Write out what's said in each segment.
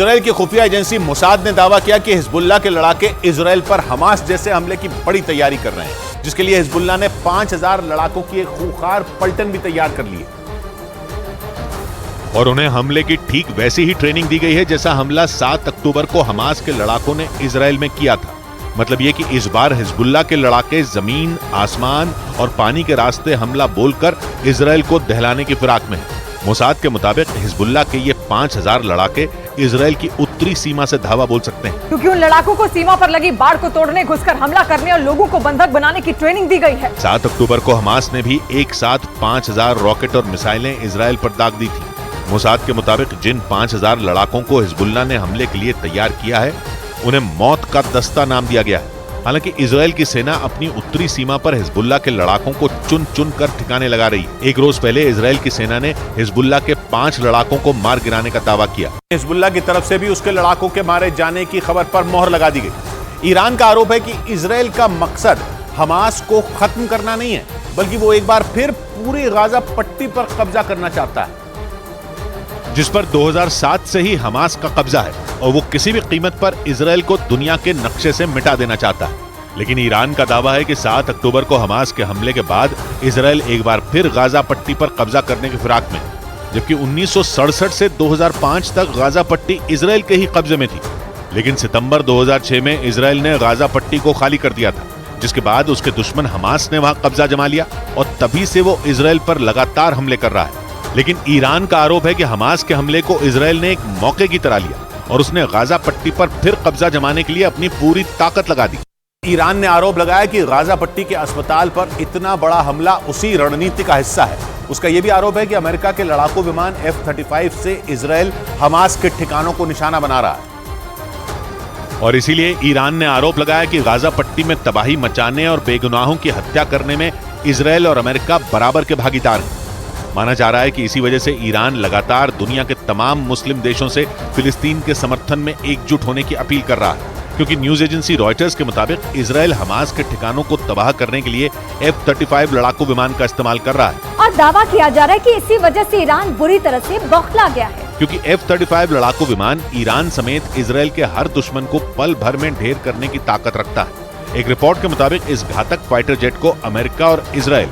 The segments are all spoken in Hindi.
इजराइल की खुफिया एजेंसी मोसाद ने दावा किया कि हिजबुल्लाह के लड़ाके इजराइल पर हमास जैसे हमले की बड़ी तैयारी कर रहे हैं, जिसके लिए हिजबुल्लाह ने 5000 लड़ाकों की एक खूंखार पलटन भी तैयार कर ली है और उन्हें हमले की ठीक वैसी ही ट्रेनिंग दी गई है जैसा हमला 7 अक्टूबर को हमास के लड़ाकों ने इजराइल में किया था। मतलब यह कि इस बार हिजबुल्लाह के लड़ाके जमीन, आसमान और पानी के रास्ते हमला बोलकर इजराइल को दहलाने की फिराक में है। मोसाद के मुताबिक हिजबुल्लाह के ये 5000 लड़ाके इजराइल की उत्तरी सीमा से धावा बोल सकते हैं, क्योंकि उन लड़ाकों को सीमा पर लगी बाड़ को तोड़ने, घुसकर हमला करने और लोगों को बंधक बनाने की ट्रेनिंग दी गई है। 7 अक्टूबर को हमास ने भी एक साथ 5000 रॉकेट और मिसाइलें इजराइल पर दाग दी थी। मोसाद के मुताबिक जिन 5000 लड़ाकों को हिजबुल्लाह ने हमले के लिए तैयार किया है, उन्हें मौत का दस्ता नाम दिया गया है। हालांकि इजराइल की सेना अपनी उत्तरी सीमा पर हिजबुल्लाह के लड़ाकों को चुन चुन कर ठिकाने लगा रही है। एक रोज पहले इजराइल की सेना ने हिजबुल्लाह के 5 लड़ाकों को मार गिराने का दावा किया। हिजबुल्लाह की तरफ से भी उसके लड़ाकों के मारे जाने की खबर पर मोहर लगा दी गई। ईरान का आरोप है कि इजराइल का मकसद हमास को खत्म करना नहीं है, बल्कि वो एक बार फिर पूरी गाजा पट्टी पर कब्जा करना चाहता है, जिस पर 2007 से ही हमास का कब्जा है और वो किसी भी कीमत पर इजराइल को दुनिया के नक्शे से मिटा देना चाहता है। लेकिन ईरान का दावा है कि 7 अक्टूबर को हमास के हमले के बाद इजराइल एक बार फिर गाजा पट्टी पर कब्जा करने की फिराक में, जबकि 1967 से 2005 तक गाजा पट्टी इजराइल के ही कब्जे में थी। लेकिन सितंबर 2006 में इजराइल ने गाजा पट्टी को खाली कर दिया था, जिसके बाद उसके दुश्मन हमास ने वहां कब्जा जमा लिया और तभी से वो इजराइल पर लगातार हमले कर रहा है। लेकिन ईरान का आरोप है कि हमास के हमले को इजराइल ने एक मौके की तरह लिया और उसने गाजा पट्टी पर फिर कब्जा जमाने के लिए अपनी पूरी ताकत लगा दी। ईरान ने आरोप लगाया कि गाजा पट्टी के अस्पताल पर इतना बड़ा हमला उसी रणनीति का हिस्सा है। उसका यह भी आरोप है कि अमेरिका के लड़ाकू विमान F-35 से इजराइल हमास के ठिकानों को निशाना बना रहा है। और इसीलिए ईरान ने आरोप लगाया कि गाजा पट्टी में तबाही मचाने और बेगुनाहों की हत्या करने में इजराइल और अमेरिका बराबर के भागीदार हैं। माना जा रहा है कि इसी वजह से ईरान लगातार दुनिया के तमाम मुस्लिम देशों से फिलिस्तीन के समर्थन में एकजुट होने की अपील कर रहा है, क्योंकि न्यूज एजेंसी रॉयटर्स के मुताबिक इजराइल हमास के ठिकानों को तबाह करने के लिए F-35 लड़ाकू विमान का इस्तेमाल कर रहा है। और दावा किया जा रहा है कि इसी वजह से ईरान बुरी तरह से बौखला गया है, क्योंकि F-35 लड़ाकू विमान ईरान समेत इजराइल के हर दुश्मन को पल भर में ढेर करने की ताकत रखता है। एक रिपोर्ट के मुताबिक इस घातक फाइटर जेट को अमेरिका और इजराइल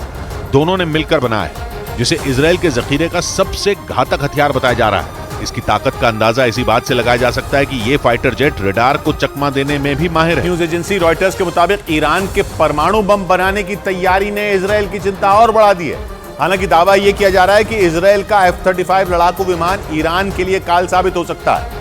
दोनों ने मिलकर बनाया है, जिसे इजराइल के जखीरे का सबसे घातक हथियार बताया जा रहा है। इसकी ताकत का अंदाजा इसी बात से लगाया जा सकता है कि ये फाइटर जेट रडार को चकमा देने में भी माहिर है। न्यूज एजेंसी रॉयटर्स के मुताबिक ईरान के परमाणु बम बनाने की तैयारी ने इजराइल की चिंता और बढ़ा दी है। हालांकि दावा यह किया जा रहा है कि इजराइल का F-35 लड़ाकू विमान ईरान के लिए काल साबित हो सकता है,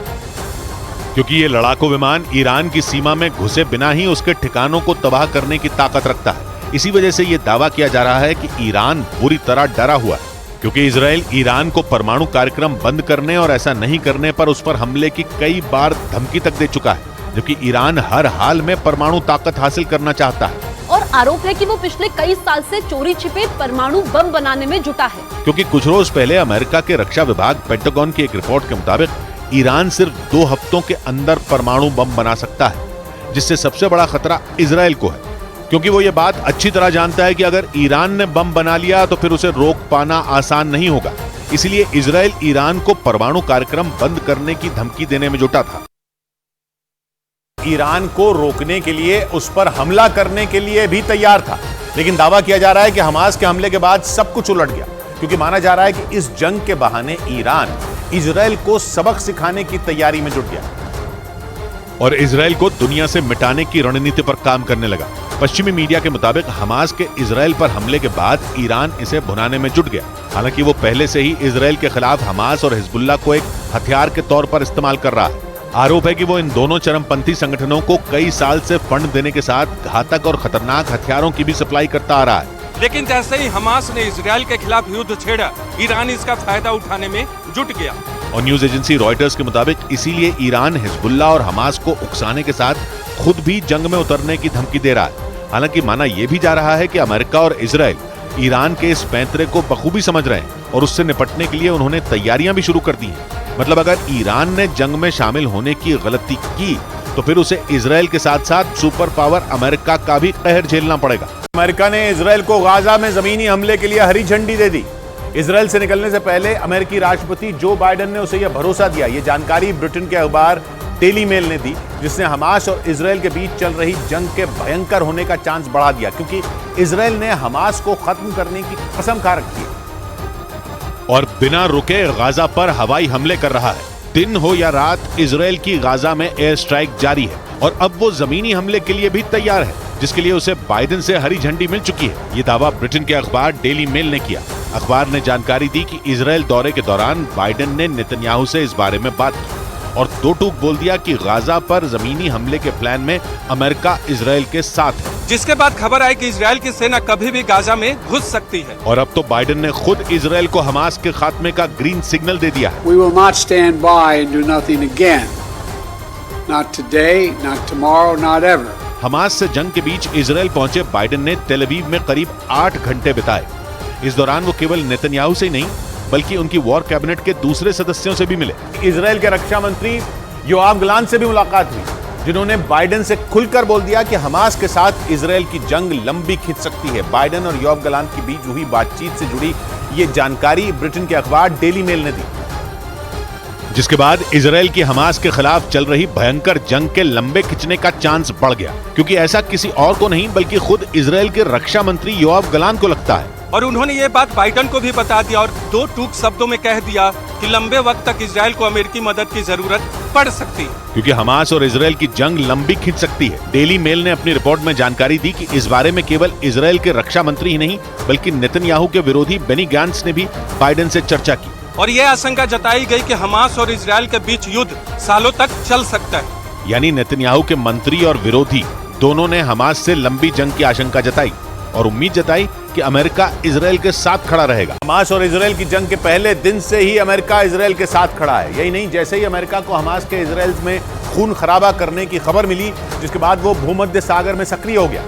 क्योंकि ये लड़ाकू विमान ईरान की सीमा में घुसे बिना ही उसके ठिकानों को तबाह करने की ताकत रखता है। इसी वजह से यह दावा किया जा रहा है कि ईरान बुरी तरह डरा हुआ है, क्योंकि इजराइल ईरान को परमाणु कार्यक्रम बंद करने और ऐसा नहीं करने पर उस पर हमले की कई बार धमकी तक दे चुका है, जबकि ईरान हर हाल में परमाणु ताकत हासिल करना चाहता है। और आरोप है कि वो पिछले कई साल से चोरी छिपे परमाणु बम बनाने में जुटा है, क्योंकि कुछ रोज पहले अमेरिका के रक्षा विभाग पेंटागन की एक रिपोर्ट के मुताबिक ईरान सिर्फ 2 हफ्तों के अंदर परमाणु बम बना सकता है, जिससे सबसे बड़ा खतरा इजराइल को है, क्योंकि वो ये बात अच्छी तरह जानता है कि अगर ईरान ने बम बना लिया तो फिर उसे रोक पाना आसान नहीं होगा। इसलिए इजराइल ईरान को परमाणु कार्यक्रम बंद करने की धमकी देने में जुटा था। ईरान को रोकने के लिए, उस पर हमला करने के लिए भी तैयार था। लेकिन दावा किया जा रहा है कि हमास के हमले के बाद सब कुछ उलट गया, क्योंकि माना जा रहा है कि इस जंग के बहाने ईरान इजराइल को सबक सिखाने की तैयारी में जुट गया और इजराइल को दुनिया से मिटाने की रणनीति पर काम करने लगा। पश्चिमी मीडिया के मुताबिक हमास के इजराइल पर हमले के बाद ईरान इसे भुनाने में जुट गया। हालांकि वो पहले से ही इजराइल के खिलाफ हमास और हिजबुल्लाह को एक हथियार के तौर पर इस्तेमाल कर रहा है। आरोप है कि वो इन दोनों चरमपंथी संगठनों को कई साल से फंड देने के साथ घातक और खतरनाक हथियारों की भी सप्लाई करता आ रहा है। लेकिन जैसे ही हमास ने इजराइल के खिलाफ युद्ध छेड़ा, ईरान इसका फायदा उठाने में जुट गया। और न्यूज एजेंसी रॉयटर्स के मुताबिक इसीलिए ईरान हिजबुल्लाह और हमास को उकसाने के साथ खुद भी जंग में उतरने की धमकी दे रहा है। हालांकि माना यह भी जा रहा है कि अमेरिका और इजराइल ईरान के इस पैंतरे को बखूबी समझ रहे हैं और उससे निपटने के लिए उन्होंने तैयारियां भी शुरू कर दी हैं। मतलब अगर ईरान ने जंग में शामिल होने की गलती की तो फिर उसे इजराइल के साथ साथ सुपर पावर अमेरिका का भी कहर झेलना पड़ेगा। अमेरिका ने इजराइल को गाजा में जमीनी हमले के लिए हरी झंडी दे दी। इजराइल से निकलने से पहले अमेरिकी राष्ट्रपति जो बाइडेन ने उसे यह भरोसा दिया। ये जानकारी ब्रिटेन के अखबार डेली मेल ने दी, जिसने हमास और इजराइल के बीच चल रही जंग के भयंकर होने का चांस बढ़ा दिया, क्योंकि इजराइल ने हमास को खत्म करने की कसम खा रखी है और बिना रुके गाजा पर हवाई हमले कर रहा है। दिन हो या रात, इजराइल की गाजा में एयर स्ट्राइक जारी है और अब वो जमीनी हमले के लिए भी तैयार है, जिसके लिए उसे बाइडेन से हरी झंडी मिल चुकी है। ये दावा ब्रिटेन के अखबार डेली मेल ने किया। अखबार ने जानकारी दी कि इजराइल दौरे के दौरान बाइडेन ने नेतन्याहू से इस बारे में बात की और दो टूक बोल दिया कि गाजा पर जमीनी हमले के प्लान में अमेरिका इजराइल के साथ है, जिसके बाद खबर आई कि इजराइल की सेना कभी भी गाजा में घुस सकती है। और अब तो बाइडेन ने खुद इजराइल को हमास के खात्मे का ग्रीन सिग्नल दे दिया है। We will not stand by and do nothing again. Not today, not tomorrow, not ever. Hamas से जंग के बीच इजराइल पहुंचे बाइडेन ने तेल अवीव में करीब 8 घंटे बिताए। इस दौरान वो केवल नेतन्याहू से ही नहीं बल्कि उनकी वॉर कैबिनेट के दूसरे सदस्यों से भी मिले। इजराइल के रक्षा मंत्री योआव गलांट से भी मुलाकात हुई, जिन्होंने बाइडेन से खुलकर बोल दिया कि हमास के साथ इजराइल की जंग लंबी खिंच सकती है। बाइडेन और योआव गलांट के बीच हुई बातचीत से जुड़ी ये जानकारी ब्रिटेन के अखबार डेली मेल ने दी, जिसके बाद इजराइल की हमास के खिलाफ चल रही भयंकर जंग के लंबे खिंचने का चांस बढ़ गया, क्योंकि ऐसा किसी और को नहीं बल्कि खुद इजराइल के रक्षा मंत्री योआव गलांट को लगता है। और उन्होंने ये बात बाइडेन को भी बता दिया और दो टूक शब्दों में कह दिया कि लंबे वक्त तक इजराइल को अमेरिकी मदद की जरूरत पड़ सकती है, क्योंकि हमास और इजराइल की जंग लंबी खिंच सकती है। डेली मेल ने अपनी रिपोर्ट में जानकारी दी कि इस बारे में केवल इजराइल के रक्षा मंत्री ही नहीं बल्कि नेतन्याहू के विरोधी बेनी गैंट्स ने भी बाइडेन से चर्चा की और ये आशंका जताई गई कि हमास और इजराइल के बीच युद्ध सालों तक चल सकता है। यानी नेतन्याहू के मंत्री और विरोधी दोनों ने हमास से लंबी जंग की आशंका जताई और उम्मीद जताई कि अमेरिका इजराइल के साथ खड़ा रहेगा। हमास और इजराइल की जंग के पहले दिन से ही अमेरिका इजराइल के साथ खड़ा है। यही नहीं, जैसे ही अमेरिका को हमास के इजराइल में खून खराबा करने की खबर मिली, जिसके बाद वो भूमध्य सागर में सक्रिय हो गया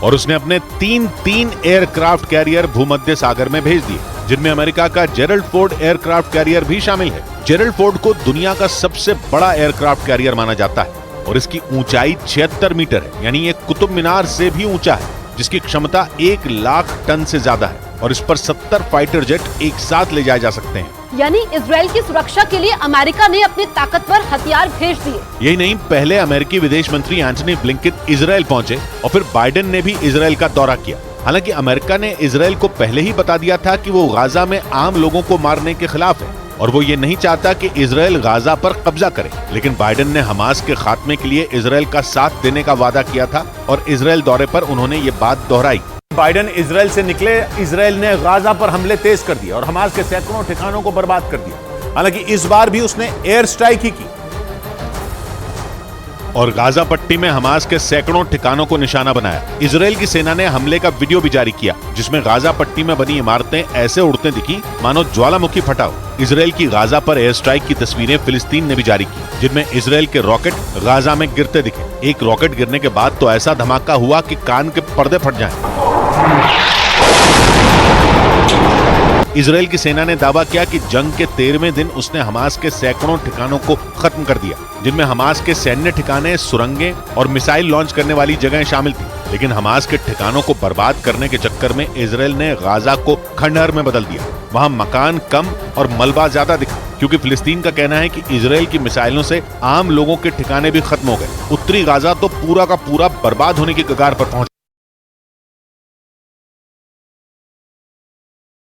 और उसने अपने तीन एयरक्राफ्ट कैरियर भूमध्य सागर में भेज दिए, जिनमें अमेरिका का जेरल्ड फोर्ड एयरक्राफ्ट कैरियर भी शामिल है। जेरल्ड फोर्ड को दुनिया का सबसे बड़ा एयरक्राफ्ट कैरियर माना जाता है और इसकी ऊंचाई 76 मीटर है, यानी ये कुतुब मीनार से भी ऊंचा है, जिसकी क्षमता 1 लाख टन से ज्यादा है और इस पर 70 फाइटर जेट एक साथ ले जाए जा सकते हैं। यानी इजराइल की सुरक्षा के लिए अमेरिका ने अपने ताकतवर हथियार भेज दिए। यही नहीं, पहले अमेरिकी विदेश मंत्री एंटनी ब्लिंकन इजराइल पहुंचे और फिर बाइडेन ने भी इजराइल का दौरा किया। हालांकि अमेरिका ने इजराइल को पहले ही बता दिया था कि वो गाजा में आम लोगों को मारने के खिलाफ है और वो ये नहीं चाहता कि इजराइल गाजा पर कब्जा करे। लेकिन बाइडेन ने हमास के खात्मे के लिए इजराइल का साथ देने का वादा किया था और इजराइल दौरे पर उन्होंने ये बात दोहराई। बाइडेन इजराइल से निकले, इजराइल ने गाजा पर हमले तेज कर दिए और हमास के सैकड़ों ठिकानों को बर्बाद कर दिया। हालांकि इस बार भी उसने एयर स्ट्राइक ही की और गाजा पट्टी में हमास के सैकड़ों ठिकानों को निशाना बनाया। इजराइल की सेना ने हमले का वीडियो भी जारी किया, जिसमें गाजा पट्टी में बनी इमारतें ऐसे उड़ते दिखी मानो ज्वालामुखी फटा हो। इजराइल की गाजा पर एयर स्ट्राइक की तस्वीरें फिलिस्तीन ने भी जारी की, जिनमें इजराइल के रॉकेट गाजा में गिरते दिखे। एक रॉकेट गिरने के बाद तो ऐसा धमाका हुआ कि कान के पर्दे फट जाएं। इजराइल की सेना ने दावा किया कि जंग के 13वें दिन उसने हमास के सैकड़ों ठिकानों को खत्म कर दिया, जिनमें हमास के सैन्य ठिकाने, सुरंगें और मिसाइल लॉन्च करने वाली जगहें शामिल थी। लेकिन हमास के ठिकानों को बर्बाद करने के चक्कर में इजराइल ने गाजा को खंडहर में बदल दिया। वहां मकान कम और मलबा ज्यादा दिखा, क्योंकि फिलिस्तीन का कहना है कि इजराइल की मिसाइलों से आम लोगों के ठिकाने भी खत्म हो गए। उत्तरी गाजा तो पूरा का पूरा बर्बाद होने की कगार पर पहुंच